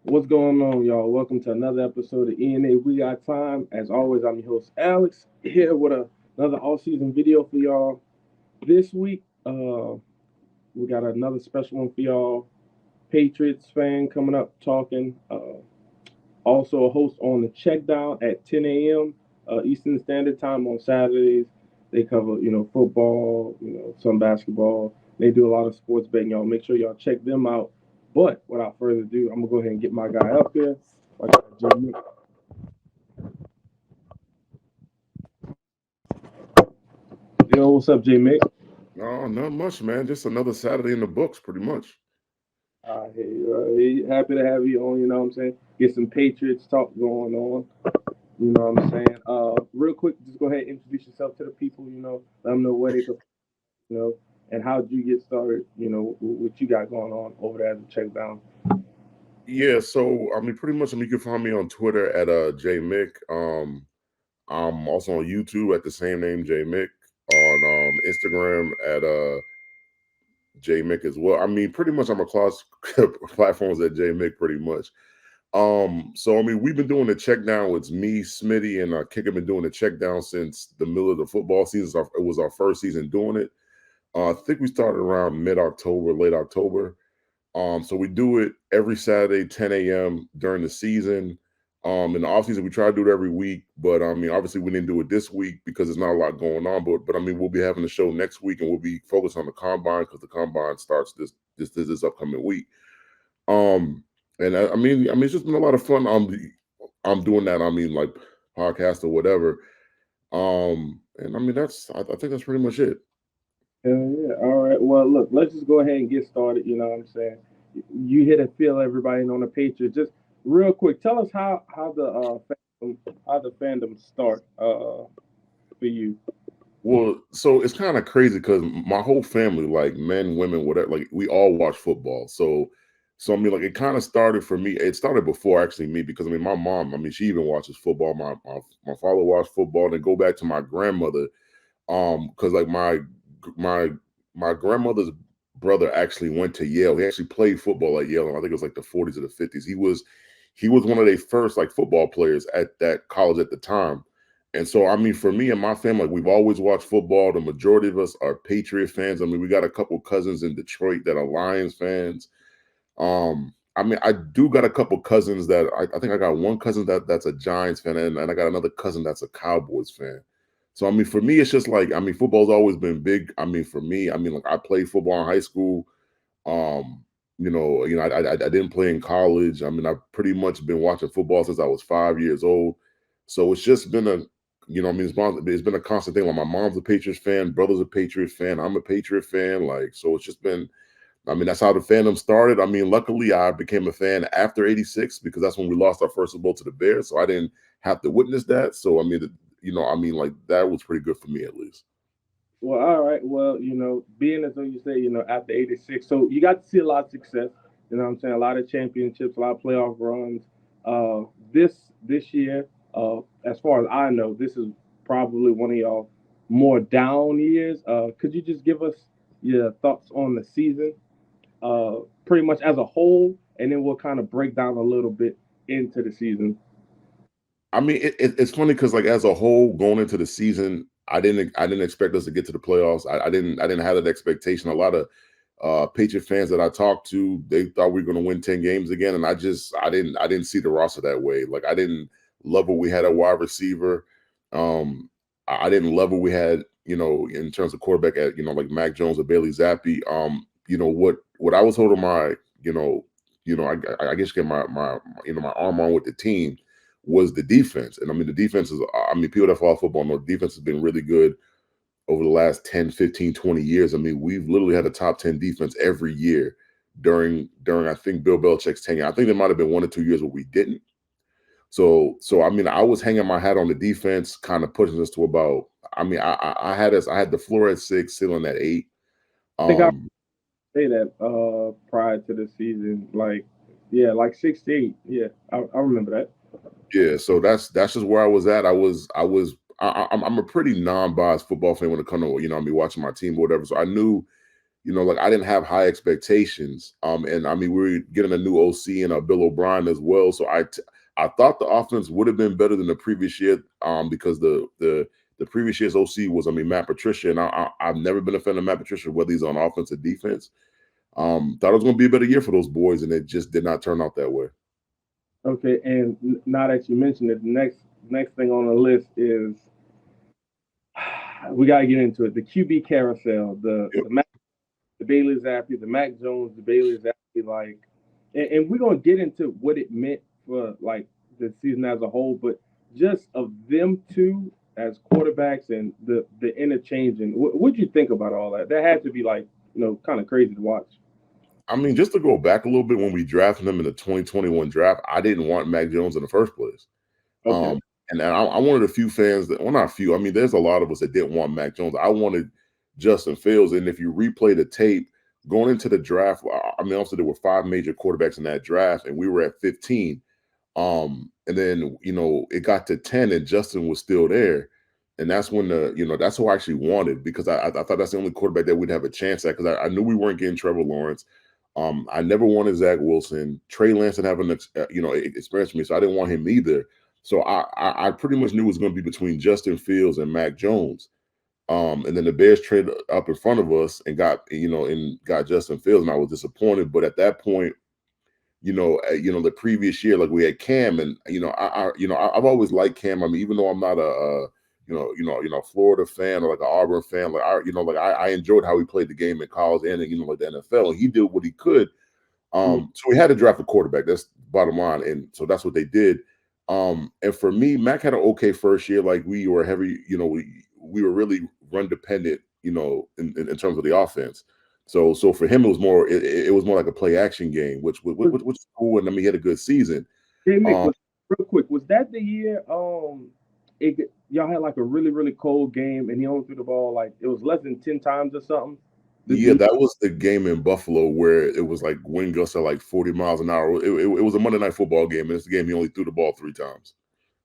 What's going on, y'all? Welcome to another episode of ENA We Got Time. As always, I'm your host, Alex, here with another all-season video for y'all. This week, we got another special one for y'all. Patriots fan coming up talking. Also, a host on the CheckDown at 10 a.m. Eastern Standard Time on Saturdays. They cover, football, some basketball. They do a lot of sports betting, y'all. Make sure y'all check them out. But without further ado, I'm gonna go ahead and get my guy up here. My guy, Jimmy. Yo, what's up, J Mick? Oh, not much, man. Just another Saturday in the books, pretty much. Happy to have you on. You know what I'm saying? Get some Patriots talk going on. You know what I'm saying? Real quick, just go ahead and introduce yourself to the people. Let them know where they could, and how did you get started. What you got going on over there at the check down. Yeah, so pretty much. You can find me on Twitter at jmick. I'm also on YouTube at the same name, jmick. On Instagram at jmick as well. Pretty much I'm across platforms at jmick, pretty much. So we've been doing the check down. It's me, Smitty, and Kick have been doing the check down since the middle of the football season. It was our first season doing it. I think we started around mid-October, late October. So we do it every Saturday, 10 a.m. during the season. In the off season, we try to do it every week, but obviously we didn't do it this week because there's not a lot going on. But we'll be having the show next week, and we'll be focused on the combine because the combine starts this upcoming week. And it's just been a lot of fun. I'm doing that. Like podcast or whatever. And I think that's pretty much it. Hell yeah. All right. Well, look, let's just go ahead and get started. You know what I'm saying? You hit a feel everybody on the Patriots. Just real quick, tell us how the fandom start for you. Well, so it's kind of crazy because my whole family, like men, women, whatever, like we all watch football. So like it kind of started for me. It started before actually me because my mom, she even watches football. My father watched football, and then go back to my grandmother, because like my my grandmother's brother actually went to Yale. He actually played football at Yale. I think it was like the 40s or the 50s. He was one of their first like football players at that college at the time. And so, for me and my family, like, we've always watched football. The majority of us are Patriot fans. We got a couple cousins in Detroit that are Lions fans. I do got a couple cousins that I think I got one cousin that's a Giants fan, and I got another cousin that's a Cowboys fan. So, for me, it's just like, football's always been big. For me, like I played football in high school. I didn't play in college. I've pretty much been watching football since I was 5 years old. So it's just been it's been a constant thing. Like my mom's a Patriots fan, brother's a Patriots fan, I'm a Patriot fan. Like, so it's just been, that's how the fandom started. Luckily I became a fan after '86 because that's when we lost our first Super Bowl to the Bears. So I didn't have to witness that. So like that was pretty good for me at least. Well, all right. Well, being as though you say, after '86, so you got to see a lot of success. You know what I'm saying? A lot of championships, a lot of playoff runs. This year, as far as I know, this is probably one of y'all more down years. Could you just give us your thoughts on the season, pretty much as a whole, and then we'll kind of break down a little bit into the season. It's funny because like as a whole, going into the season, I didn't expect us to get to the playoffs. I didn't have that expectation. A lot of Patriot fans that I talked to, they thought we were going to win 10 games again, and I didn't see the roster that way. Like I didn't love what we had at wide receiver. I didn't love what we had, in terms of quarterback at like Mac Jones or Bailey Zappi. What I was holding my I guess get my arm on with the team was the defense. And the defense is, people that follow football know the defense has been really good over the last 10, 15, 20 years. We've literally had a top 10 defense every year during I think Bill Belichick's tenure. I think there might have been 1 or 2 years where we didn't. So I was hanging my hat on the defense, kind of pushing us to about, I had the floor at 6, ceiling at 8. I think I Um, say that prior to the season, like yeah, like 68. Yeah, I remember that. yeah, so that's just where I was at. I'm a pretty non-biased football fan when it comes to watching my team or whatever. So I knew, like I didn't have high expectations. And I mean, we were getting a new OC and Bill O'Brien as well. So I thought the offense would have been better than the previous year, because the previous year's OC was, I mean, Matt Patricia, and I've never been a fan of Matt Patricia, whether he's on offense or defense. Thought it was going to be a better year for those boys, and it just did not turn out that way. Okay, and now that you mentioned it, the next thing on the list is we gotta get into it. The QB carousel, Yep. the Bailey Zappi, the Mac Jones, the Bailey Zappi, like, and we're gonna get into what it meant for like the season as a whole, but just of them two as quarterbacks and the interchanging. What'd you think about all that? That had to be like kind of crazy to watch. I mean, just to go back a little bit, when we drafted him in the 2021 draft, I didn't want Mac Jones in the first place. Okay, And I'm one of the few fans that, well, not a few. I mean, there's a lot of us that didn't want Mac Jones. I wanted Justin Fields. And if you replay the tape going into the draft, I mean, also there were 5 major quarterbacks in that draft, and we were at 15. And then, it got to 10 and Justin was still there. And that's when that's who I actually wanted, because I thought that's the only quarterback that we'd have a chance at, because I knew we weren't getting Trevor Lawrence. I never wanted Zach Wilson. Trey Lance didn't have an experience for me, so I didn't want him either. So I pretty much knew it was going to be between Justin Fields and Mac Jones. And then the Bears traded up in front of us and got Justin Fields, and I was disappointed. But at that point, the previous year, like we had Cam, and I've always liked Cam. I mean, even though I'm not a Florida fan or like an Auburn fan, like I enjoyed how he played the game in college and like the NFL, and he did what he could. So we had to draft a quarterback. That's bottom line, and so that's what they did. And for me, Mac had an okay first year. Like we were heavy, we were really run dependent, in terms of the offense. So for him, it was more like a play action game, which is cool. And I mean, he had a good season. Hey Nick, real quick, was that the year y'all had like a really really cold game and he only threw the ball like it was less than 10 times or something? Yeah, that was the game in Buffalo where it was like wind gusts at like 40 miles an hour. It was a Monday Night Football game, and it's the game he only threw the ball 3 times.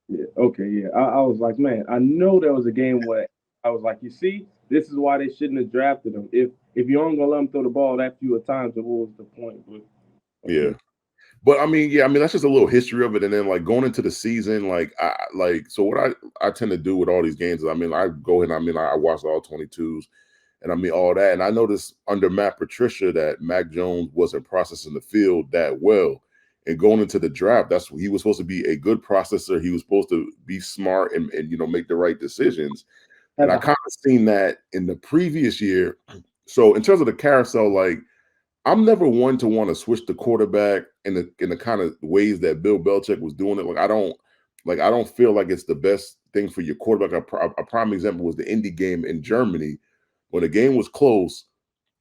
Yeah. Okay. Yeah. I was like, man, I know there was a game where I was like, you see, this is why they shouldn't have drafted him. If you aren't gonna let him throw the ball that few times, then what was the point? But okay. Yeah. But I mean, yeah, I mean that's just a little history of it, and then like going into the season, so what I tend to do with all these games is, I mean, I go ahead and I watch all 22s, and I mean all that, and I noticed under Matt Patricia that Mac Jones wasn't processing the field that well, and going into the draft, he was supposed to be a good processor. He was supposed to be smart and make the right decisions, and I kind of seen that in the previous year. So in terms of the carousel, like, I'm never one to want to switch the quarterback in the kind of ways that Bill Belichick was doing it. Like I don't feel like it's the best thing for your quarterback. A prime example was the Indy game in Germany, when the game was close,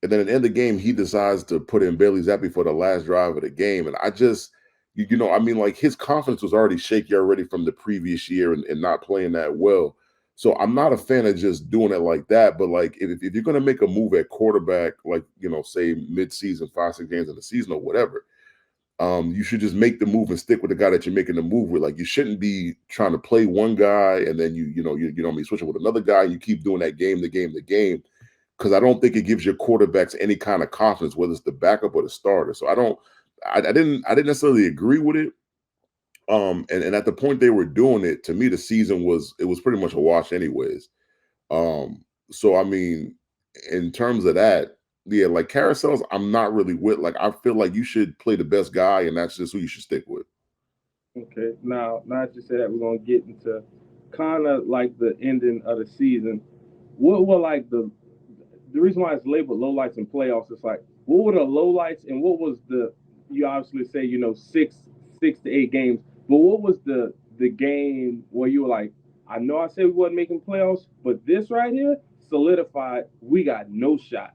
and then at the end of the game he decides to put in Bailey Zappi for the last drive of the game, and I just I mean, like, his confidence was already shaky already from the previous year and not playing that well. So I'm not a fan of just doing it like that. But like, if you're going to make a move at quarterback, like, say mid-season, 5-6 games in the season or whatever, you should just make the move and stick with the guy that you're making the move with. Like, you shouldn't be trying to play one guy and then you switching with another guy. You keep doing that game to game to game, because I don't think it gives your quarterbacks any kind of confidence, whether it's the backup or the starter. So I didn't necessarily agree with it. And at the point they were doing it, to me, the season was pretty much a wash anyways. So I mean, in terms of that, yeah, like carousels, I'm not really with. Like, I feel like you should play the best guy, and that's just who you should stick with. Okay. Now that you say that, we're gonna get into kind of like the ending of the season. What were like the reason why it's labeled lowlights and playoffs? It's like what were the lowlights and what was the you obviously say six to 8 games, but what was the game where you were like, I know I said we wasn't making playoffs, but this right here solidified we got no shot.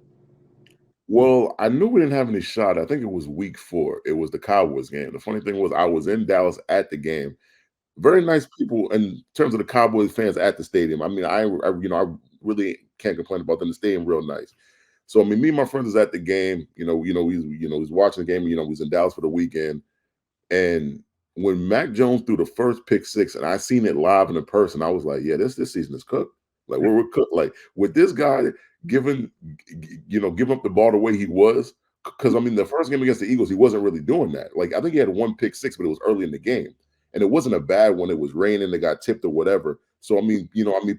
Well, I knew we didn't have any shot. I think it was week 4. It was the Cowboys game. The funny thing was, I was in Dallas at the game. Very nice people in terms of the Cowboys fans at the stadium. I mean, I really can't complain about them. The stadium real nice. So I mean, me and my friends was at the game. He's watching the game. He's in Dallas for the weekend. And when Mac Jones threw the first pick 6, and I seen it live and in person, I was like, yeah, this season is cooked. Like we're cooked. Like with this guy giving, giving up the ball the way he was. Because I mean, the first game against the Eagles, he wasn't really doing that. Like I think he had one pick six, but it was early in the game, and it wasn't a bad one. It was raining, it got tipped or whatever. So I mean,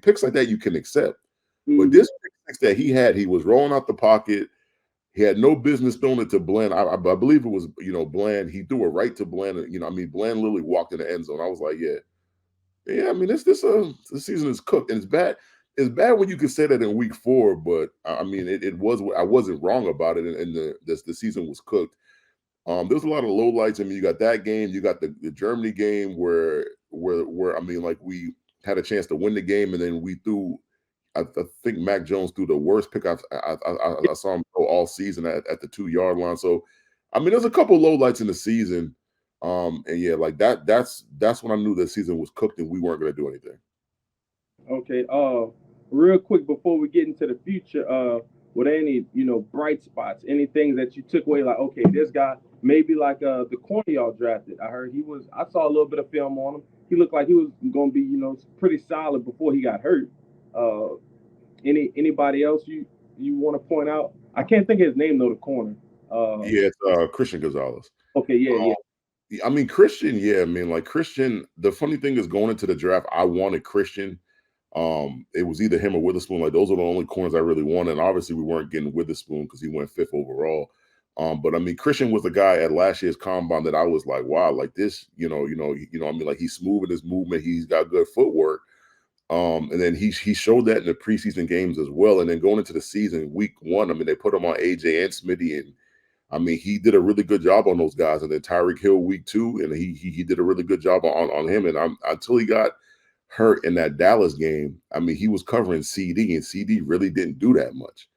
picks like that you can accept. But Mhm. this pick six that he had, he was rolling out the pocket. He had no business throwing it to Bland. I believe it was, Bland. He threw it right to Bland. Bland literally walked in the end zone. I was like, yeah. I mean, this season is cooked, and it's bad. It's bad when you can say that in week 4, but I mean, it was. I wasn't wrong about it, and the season was cooked. There's a lot of lowlights. I mean, you got that game, you got the Germany game where I mean, like we had a chance to win the game, and then we threw. I think Mac Jones threw the worst pick I saw him throw all season at the 2-yard line. So, I mean, there's a couple lowlights in the season, and yeah, like that's when I knew the season was cooked and we weren't going to do anything. Okay. Real quick before we get into the future, were there any bright spots, any things that you took away? Like, okay, this guy maybe like the corner y'all drafted. I heard he was. I saw a little bit of film on him. He looked like he was going to be pretty solid before he got hurt. Uh, anybody else you want to point out? I can't think of his name though. The corner. Yeah, it's Christian Gonzalez. Okay. Yeah. Um, Yeah. I mean, Christian, yeah, I mean, like Christian, the funny thing is going into the draft, I wanted Christian. It was either him or Witherspoon. Like those are the only corners I really wanted. And obviously we weren't getting Witherspoon because he went 5th overall. But I mean, Christian was the guy at last year's combine that I was like, wow, like this, I mean, like he's smooth in his movement, he's got good footwork. And then he showed that in the preseason games as well. And then going into the season, week 1, I mean, they put him on AJ and Smitty, and I mean, he did a really good job on those guys. And then Tyreek Hill week 2, and he did a really good job on him. And until he got hurt in that Dallas game, I mean, he was covering CD, and CD really didn't do that much.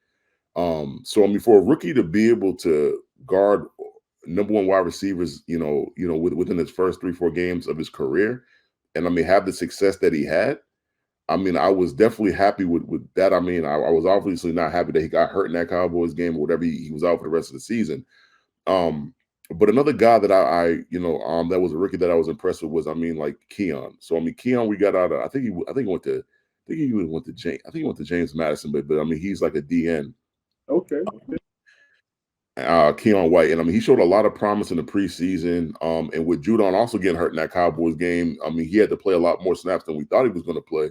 So I mean, for a rookie to be able to guard number 1 wide receivers, within his first 3-4 games of his career, and I mean, have the success that he had. I mean, I was definitely happy with that. I mean, I was obviously not happy that he got hurt in that Cowboys game or whatever. He was out for the rest of the season. Um, but another guy that that was a rookie that I was impressed with was, I mean, like Keon. So I mean, Keon, we got out of, I think he went to, James. I think he went to James Madison, but I mean, he's like a DN. Okay. Keon White, and I mean, he showed a lot of promise in the preseason. And with Judon also getting hurt in that Cowboys game, I mean, he had to play a lot more snaps than we thought he was going to play.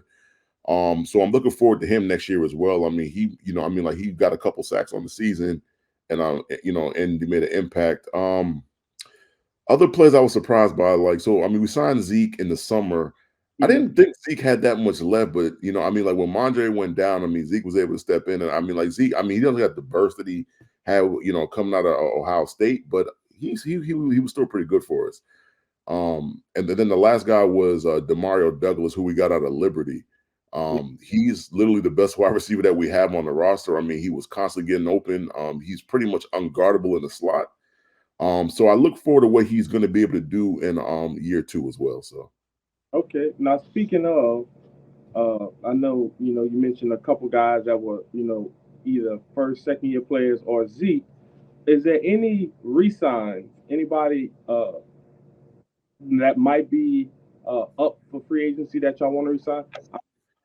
So I'm looking forward to him next year as well. I mean, like he got a couple sacks on the season, and and he made an impact. Other players I was surprised by, like, so I mean, we signed Zeke in the summer. I Mhm. didn't think Zeke had that much left, but I mean, like when Mondre went down, I mean, Zeke was able to step in, and I mean, like Zeke, I mean, he doesn't have the burst that he had, coming out of Ohio State, but he was still pretty good for us. And then the last guy was Demario Douglas, who we got out of Liberty. He's literally the best wide receiver that we have on the roster. I mean, he was constantly getting open. He's pretty much unguardable in the slot. So I look forward to what he's going to be able to do in year 2 as well. So Okay. Now speaking of, I know you mentioned a couple guys that were either first, second year players or Zeke. Is there any resigns? Anybody that might be up for free agency that y'all want to resign?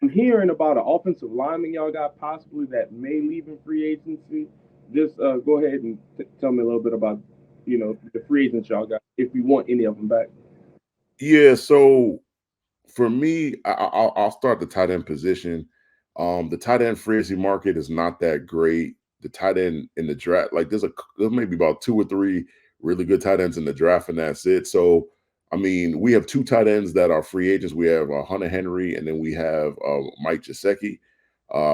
I'm hearing about an offensive lineman y'all got possibly that may leave in free agency. Just go ahead and tell me a little bit about the free agents y'all got if you want any of them back. yeah, so for me, I'll start the tight end position. The tight end free agency market is not that great. The tight end in the draft, like there's maybe about 2 or 3 really good tight ends in the draft, and that's it. So, I mean, we have 2 tight ends that are free agents. We have Hunter Henry, and then we have Mike Gesicki.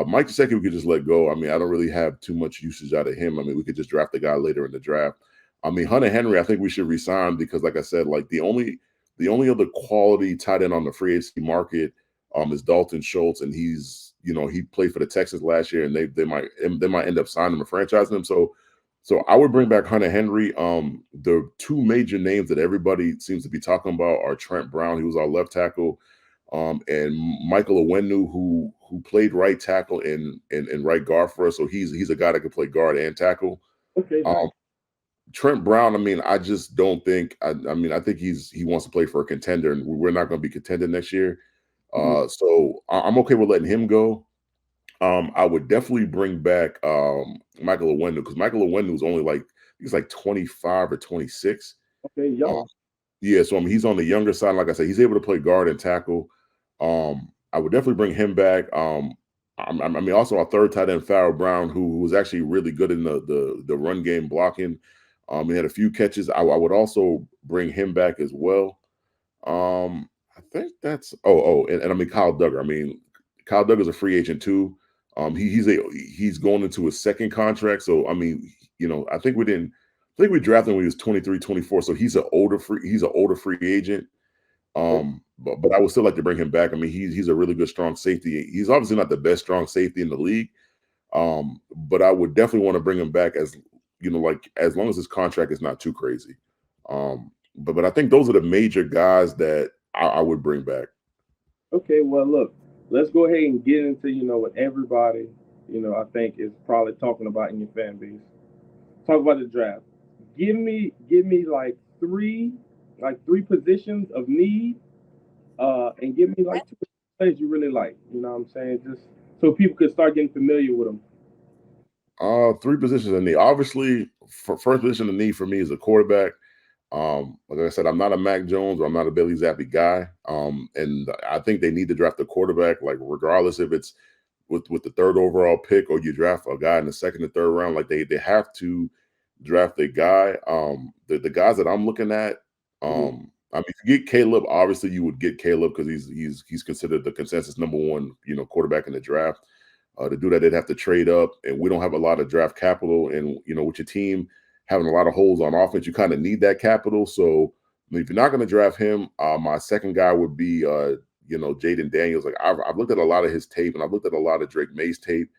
Mike Gesicki, we could just let go. I mean, I don't really have too much usage out of him. I mean, we could just draft the guy later in the draft. I mean, Hunter Henry, I think we should resign because, like I said, like the only other quality tight end on the free agency market is Dalton Schultz, and he played for the Texans last year, and they might end up signing him and franchising him. So I would bring back Hunter Henry. The 2 major names that everybody seems to be talking about are Trent Brown, who was our left tackle, and Michael Onwenu, who played right tackle and right guard for us. So he's a guy that can play guard and tackle. Okay, Um, nice. Trent Brown, I mean, I just don't think. I mean, I think he wants to play for a contender, and we're not going to be contending next year. Mhm. So I'm okay with letting him go. I would definitely bring back Michael Owenu, because Michael Owenu is only like he's like 25 or 26. Okay, Um, young. yeah, so I mean he's on the younger side. Like I said, he's able to play guard and tackle. I would definitely bring him back. I mean also our third tight end Farrell Brown, who was actually really good in the run game blocking. He had a few catches. I would also bring him back as well. I think that's and I mean Kyle Duggar. I mean Kyle Duggar's a free agent too. He's going into his second contract. So I mean, I think we drafted him when he was 23, 24. So he's an older free agent. But I would still like to bring him back. I mean, he's a really good strong safety. He's obviously not the best strong safety in the league. But I would definitely want to bring him back as like as long as his contract is not too crazy. But I think those are the major guys that I would bring back. Okay, well, look, let's go ahead and get into what everybody I think is probably talking about in your fan base. Talk about the draft. Give me like three positions of need, and give me like two players you really like. You know what I'm saying? Just so people could start getting familiar with them. Three positions in need. Obviously, for first position in need for me is a quarterback. Like I said, I'm not a Mac Jones or I'm not a Billy Zappi guy. And I think they need to draft a quarterback, like regardless if it's with the third overall pick or you draft a guy in the second and third round. Like they have to draft a guy. The guys that I'm looking at, Mhm. I mean, if you get Caleb, obviously you would get Caleb because he's considered the consensus number one, quarterback in the draft. To do that, they'd have to trade up, and we don't have a lot of draft capital. And with your team having a lot of holes on offense, you kind of need that capital. So if you're not going to draft him, my second guy would be Jaden Daniels. Like I've looked at a lot of his tape, and I've looked at a lot of Drake May's tape.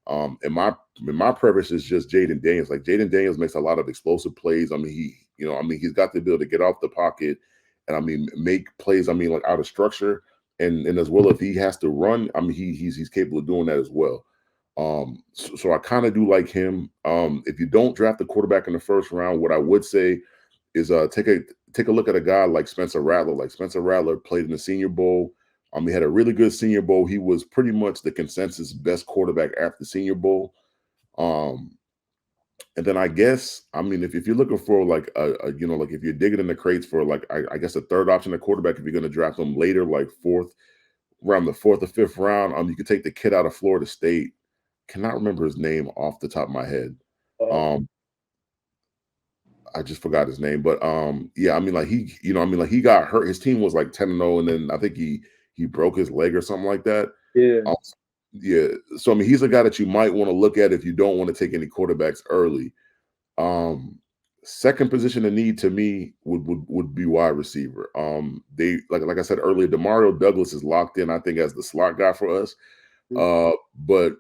And my preference is just Jaden Daniels. Like Jaden Daniels makes a lot of explosive plays. I mean, he's got the ability to get off the pocket, and I mean, make plays. I mean, like out of structure, and as well if he has to run, I mean, he's capable of doing that as well. So I kind of do like him. If you don't draft the quarterback in the first round, what I would say is take a look at a guy like Spencer Rattler. Like Spencer Rattler played in the Senior Bowl. He had a really good Senior Bowl. He was pretty much the consensus best quarterback after the Senior Bowl. Um, and then I guess, I mean, if you're looking for like like if you're digging in the crates for like I guess a third option at quarterback, if you're going to draft them later, like around the fourth or fifth round, you could take the kid out of Florida State. Cannot remember his name off the top of my head. Uh, Um, I just forgot his name, but yeah, I mean, like he got hurt. His team was like 10-0, and then I think he broke his leg or something like that. yeah. Um, yeah, so I mean, he's a guy that you might want to look at if you don't want to take any quarterbacks early. Um, Second position of need to me would be wide receiver. They like I said earlier, Demario Douglas is locked in, I think, as the slot guy for us. But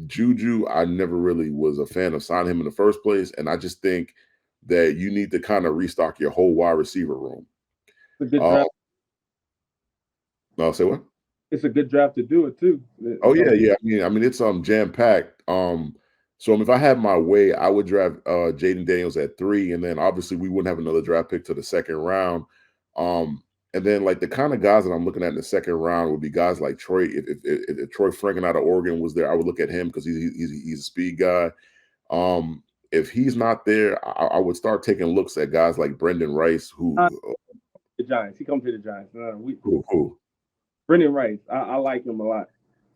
Juju, I never really was a fan of signing him in the first place, and I just think that you need to kind of restock your whole wide receiver room. It's a good Uh, draft. I'll say what? It's a good draft to do it too. Oh yeah, yeah. I mean it's jam packed. So if I had my way, I would draft Jaden Daniels at 3, and then obviously we wouldn't have another draft pick to the second round. And then like the kind of guys that I'm looking at in the second round would be guys like Troy. If Troy Franken out of Oregon was there, I would look at him because he's a speed guy. If he's not there, I would start taking looks at guys like Brendan Rice, who The Giants. He comes to the Giants. who Brendan Rice. I like him a lot.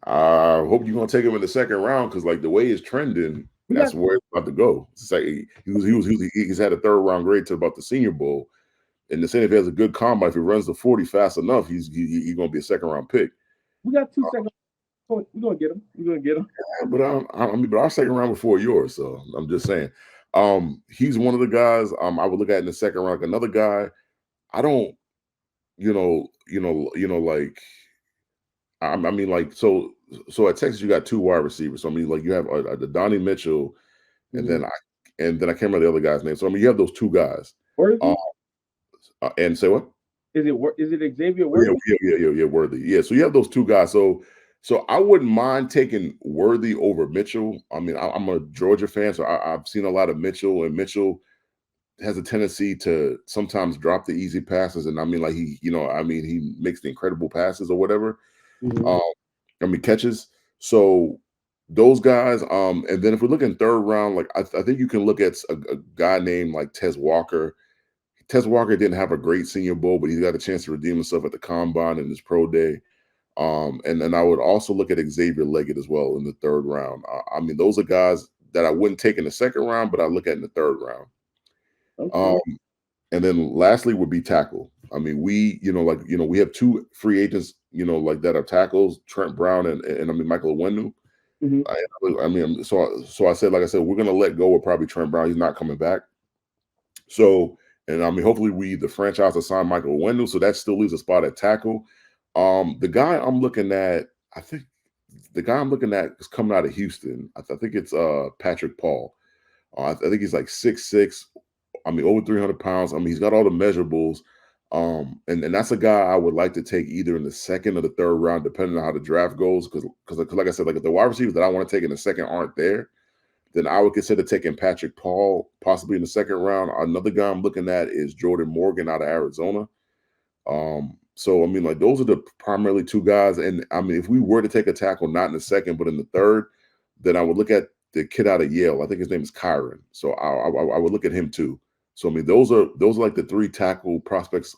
I hope you're gonna take him in the second round because, like, the way it's trending, We that's got where it's about to go. It's like he's had a third round grade to about the Senior Bowl, and the same if he has a good combine, if he runs the 40 fast enough, he's gonna be a second round pick. we got 2 seconds. We're gonna get him. We're gonna get him. But but our second round before yours, so I'm just saying. He's one of the guys I would look at in the second round. Like another guy, I don't, like I mean, like so at Texas you got 2 wide receivers. So I mean, like you have the Donnie Mitchell, and Mhm. then I can't remember the other guy's name. So I mean, you have those 2 guys. Uh, Worthy? and say what? Is it Xavier Oh, Worthy? yeah, Worthy. Yeah, so you have those 2 guys. So I wouldn't mind taking Worthy over Mitchell. I mean, I'm a Georgia fan, so I've seen a lot of Mitchell, and Mitchell has a tendency to sometimes drop the easy passes, and I mean, like he makes the incredible passes or whatever. Mhm. Um, catches. So those guys, and then if we're looking third round, like I think you can look at a guy named like Tez Walker. Tez Walker didn't have a great Senior Bowl, but he's got a chance to redeem himself at the combine and his pro day. And then I would also look at Xavier Leggett as well in the third round. I mean, those are guys that I wouldn't take in the second round, but I look at in the third round. Okay. Um, and then lastly would be tackle. I mean, we have two free agents, like that are tackles, Trent Brown and I mean Michael Onwenu. Hmm. I mean, so I said, like I said, we're gonna let go of probably Trent Brown. He's not coming back. So, and I mean, hopefully the franchise assign Michael Wendell, so that still leaves a spot at tackle. The guy I'm looking at, I think the guy I'm looking at is coming out of Houston. I think it's Patrick Paul. I think he's like 6'6". I mean, over 300 pounds. I mean, he's got all the measurables. And that's a guy I would like to take either in the second or the third round, depending on how the draft goes. Because like I said, like if the wide receivers that I want to take in the second aren't there, then I would consider taking Patrick Paul possibly in the second round. Another guy I'm looking at is Jordan Morgan out of Arizona. So I mean, like those are the primarily two guys. And I mean, if we were to take a tackle, not in the second, but in the third, then I would look at the kid out of Yale. I think his name is Kyron. So I would look at him too. So I mean, those are like the three tackle prospects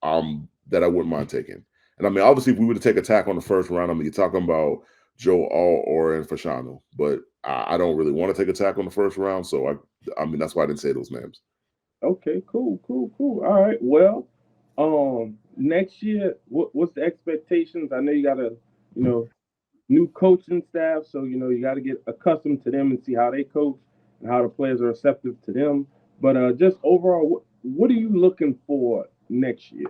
that I wouldn't mind taking. And I mean, obviously, if we were to take a tackle in the first round, I mean, you're talking about Joe All or and Fashanu, but I don't really want to take a tackle in the first round. So I mean, that's why I didn't say those names. Okay. Cool. Cool. Cool. All right. Well, next year, what's the expectations? I know you got a, you know, new coaching staff, so you got to get accustomed to them and see how they coach and how the players are receptive to them. But just overall, what are you looking for next year?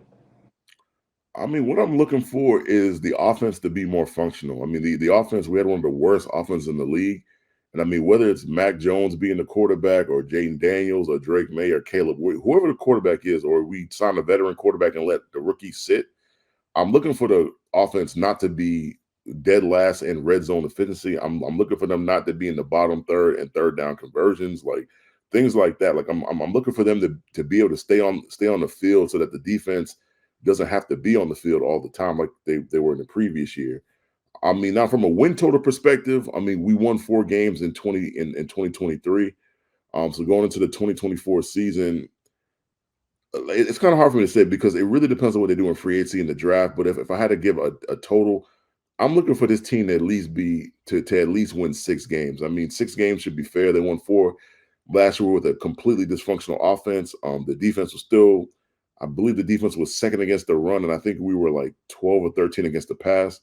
I mean, what I'm looking for is the offense to be more functional. I mean, the offense, we had one of the worst offenses in the league. And I mean, whether it's Mac Jones being the quarterback or Jaden Daniels or Drake May or Caleb, whoever the quarterback is, or we sign a veteran quarterback and let the rookie sit, I'm looking for the offense not to be dead last in red zone efficiency. I'm looking for them not to be in the bottom third and third down conversions, like things like that. Like I'm looking for them to be able to stay on the field so that the defense doesn't have to be on the field all the time like they were in the previous year. I mean, now from a win total perspective, I mean, we won 4 games in 2023. So going into the 2024 season, it's kind of hard for me to say because it really depends on what they do in free agency and the draft. But if I had to give a total, I'm looking for this team to at least to at least win 6 games. I mean, 6 games should be fair. They won 4 last year with a completely dysfunctional offense. The defense was still, I believe, the defense was second against the run, and I think we were like 12 or 13 against the pass.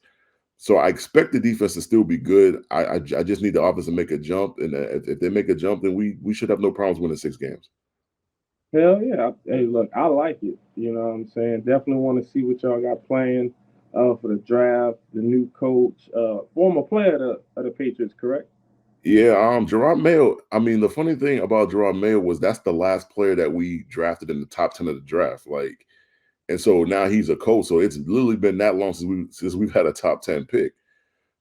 So I expect the defense to still be good. I just need the offense to make a jump, and if they make a jump, then we should have no problems winning 6 games. Hell yeah. Hey, look, I like it. You know what I'm saying? Definitely want to see what y'all got playing for the draft, the new coach, former player of the Patriots, correct? Yeah, Gerard Mayo. I mean, the funny thing about Gerard Mayo was that's the last player that we drafted in the top 10 of the draft. Like, and so now he's a coach. So it's literally been that long since we've had a top 10 pick.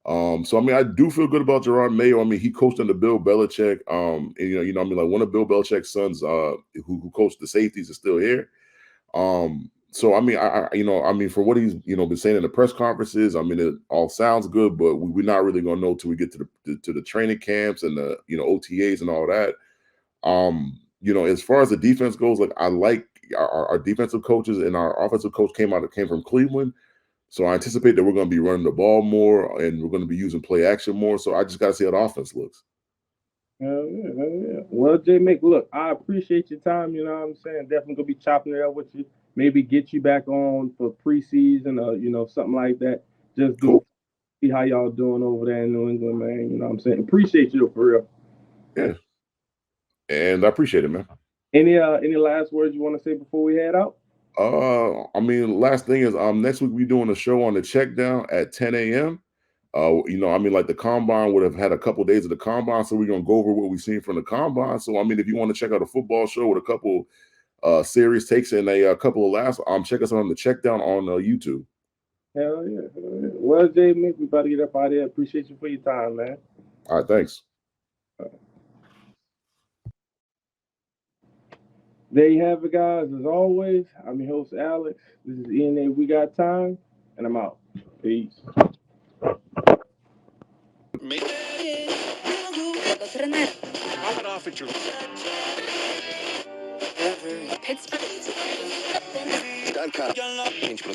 So I mean, I do feel good about Gerard Mayo. I mean, he coached under Bill Belichick. And, I mean, like one of Bill Belichick's sons, who coached the safeties, is still here. So I mean, I mean, for what he's been saying in the press conferences, I mean, it all sounds good, but we're not really gonna know till we get to the training camps and the OTAs and all that. As far as the defense goes, like I like our defensive coaches and our offensive coach came from Cleveland. So I anticipate that we're going to be running the ball more and we're going to be using play action more. So I just got to see how the offense looks. Hell yeah, hell yeah. Well, J Mick, look, I appreciate your time. You know what I'm saying? Definitely gonna be chopping it up with you. Maybe get you back on for preseason or something like that. Just do Cool. it. See how y'all doing over there in New England, man. You know what I'm saying? Appreciate you for real. Yeah. And I appreciate it, man. Any last words you want to say before we head out? I mean, last thing is next week we doing a show on the Checkdown at 10 a.m. I mean, like the combine would have had a couple of days of the combine, so we're gonna go over what we've seen from the combine. So I mean, if you want to check out a football show with a couple serious takes and a couple of laughs, check us out on the Checkdown on YouTube. Hell yeah, hell yeah. Well, Jay, Mick, we about to get up out of here. Appreciate you for your time, man. All right, thanks. There you have it, guys. As always, I'm your host, Alex. This is ENA We Got Time, and I'm out. Peace. Drop it off at your Pittsburgh.